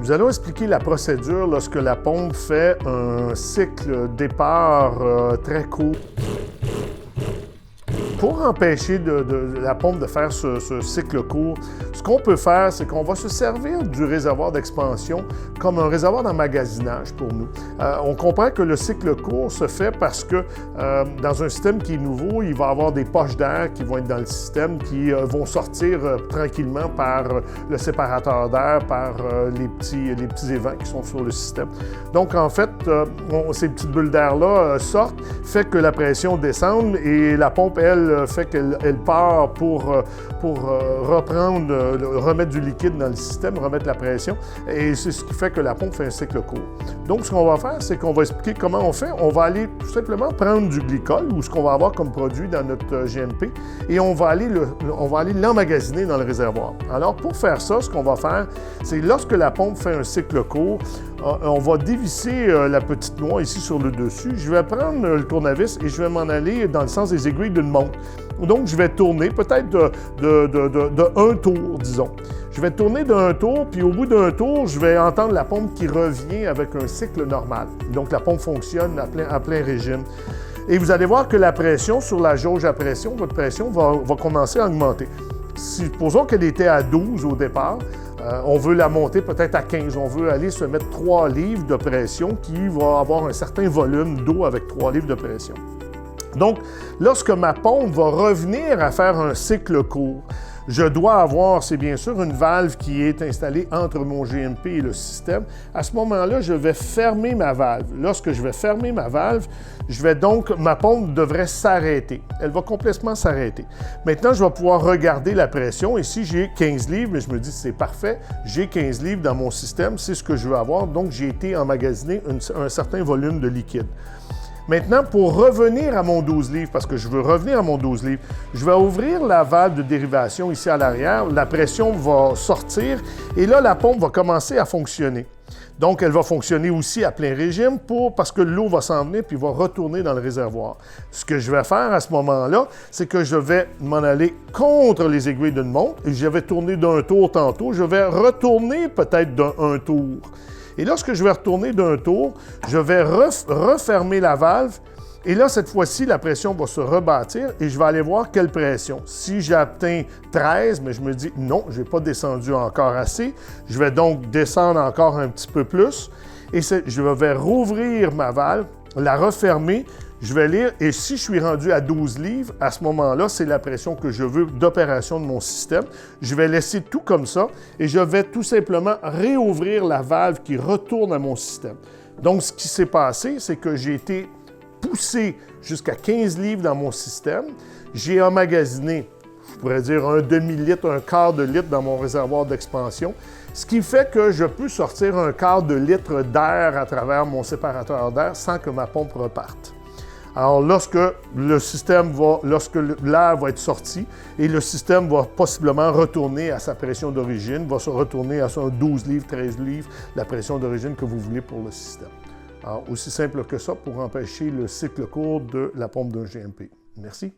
Nous allons expliquer la procédure lorsque la pompe fait un cycle départ très court. Pour empêcher la pompe de faire ce cycle court, ce qu'on peut faire, c'est qu'on va se servir du réservoir d'expansion comme un réservoir d'emmagasinage pour nous. On comprend que le cycle court se fait parce que dans un système qui est nouveau, il va y avoir des poches d'air qui vont être dans le système, qui vont sortir tranquillement par le séparateur d'air, par les petits évents qui sont sur le système. Donc, en fait, ces petites bulles d'air-là sortent, fait que la pression descend et la pompe, elle, fait qu'elle part pour remettre du liquide dans le système, remettre la pression, et c'est ce qui fait que la pompe fait un cycle court. Donc, ce qu'on va faire, c'est qu'on va expliquer comment on fait. On va aller tout simplement prendre du glycol, ou ce qu'on va avoir comme produit dans notre GMP, et on va aller l'emmagasiner dans le réservoir. Alors, pour faire ça, ce qu'on va faire, c'est lorsque la pompe fait un cycle court, on va dévisser la petite noix ici sur le dessus. Je vais prendre le tournevis et je vais m'en aller dans le sens des aiguilles d'une montre. Donc, je vais tourner peut-être de un tour, disons. Je vais tourner d'un tour, puis au bout d'un tour, je vais entendre la pompe qui revient avec un cycle normal. Donc, la pompe fonctionne à plein régime. Et vous allez voir que la pression sur la jauge à pression, votre pression va commencer à augmenter. Supposons qu'elle était à 12 au départ. On veut la monter peut-être à 15. On veut aller se mettre 3 livres de pression qui va avoir un certain volume d'eau avec 3 livres de pression. Donc, lorsque ma pompe va revenir à faire un cycle court, je dois avoir, c'est bien sûr, une valve qui est installée entre mon GMP et le système. À ce moment-là, je vais fermer ma valve. Lorsque je vais fermer ma valve, ma pompe devrait s'arrêter. Elle va complètement s'arrêter. Maintenant, je vais pouvoir regarder la pression. Ici, j'ai 15 livres, mais je me dis, c'est parfait. J'ai 15 livres dans mon système, c'est ce que je veux avoir. Donc, j'ai été emmagasiné un certain volume de liquide. Maintenant, pour revenir à mon 12 livres, parce que je veux revenir à mon 12 livres, je vais ouvrir la valve de dérivation ici à l'arrière, la pression va sortir et là, la pompe va commencer à fonctionner. Donc, elle va fonctionner aussi à plein régime parce que l'eau va s'en venir puis va retourner dans le réservoir. Ce que je vais faire à ce moment-là, c'est que je vais m'en aller contre les aiguilles d'une montre et je vais tourner d'un tour tantôt. Je vais retourner peut-être d'un tour. Et lorsque je vais retourner d'un tour, je vais refermer la valve. Et là, cette fois-ci, la pression va se rebâtir et je vais aller voir quelle pression. Si j'atteins 13, mais je me dis non, je n'ai pas descendu encore assez, je vais donc descendre encore un petit peu plus. Et je vais rouvrir ma valve, la refermer, je vais lire, et si je suis rendu à 12 livres, à ce moment-là, c'est la pression que je veux d'opération de mon système. Je vais laisser tout comme ça et je vais tout simplement réouvrir la valve qui retourne à mon système. Donc, ce qui s'est passé, c'est que j'ai été poussé jusqu'à 15 livres dans mon système. J'ai emmagasiné, je pourrais dire, un demi-litre, un quart de litre dans mon réservoir d'expansion, ce qui fait que je peux sortir un quart de litre d'air à travers mon séparateur d'air sans que ma pompe reparte. Alors, lorsque l'air va être sorti et le système va possiblement retourner à sa pression d'origine, va se retourner à son 12 livres, 13 livres, la pression d'origine que vous voulez pour le système. Alors, aussi simple que ça pour empêcher le cycle court de la pompe d'un GMP. Merci.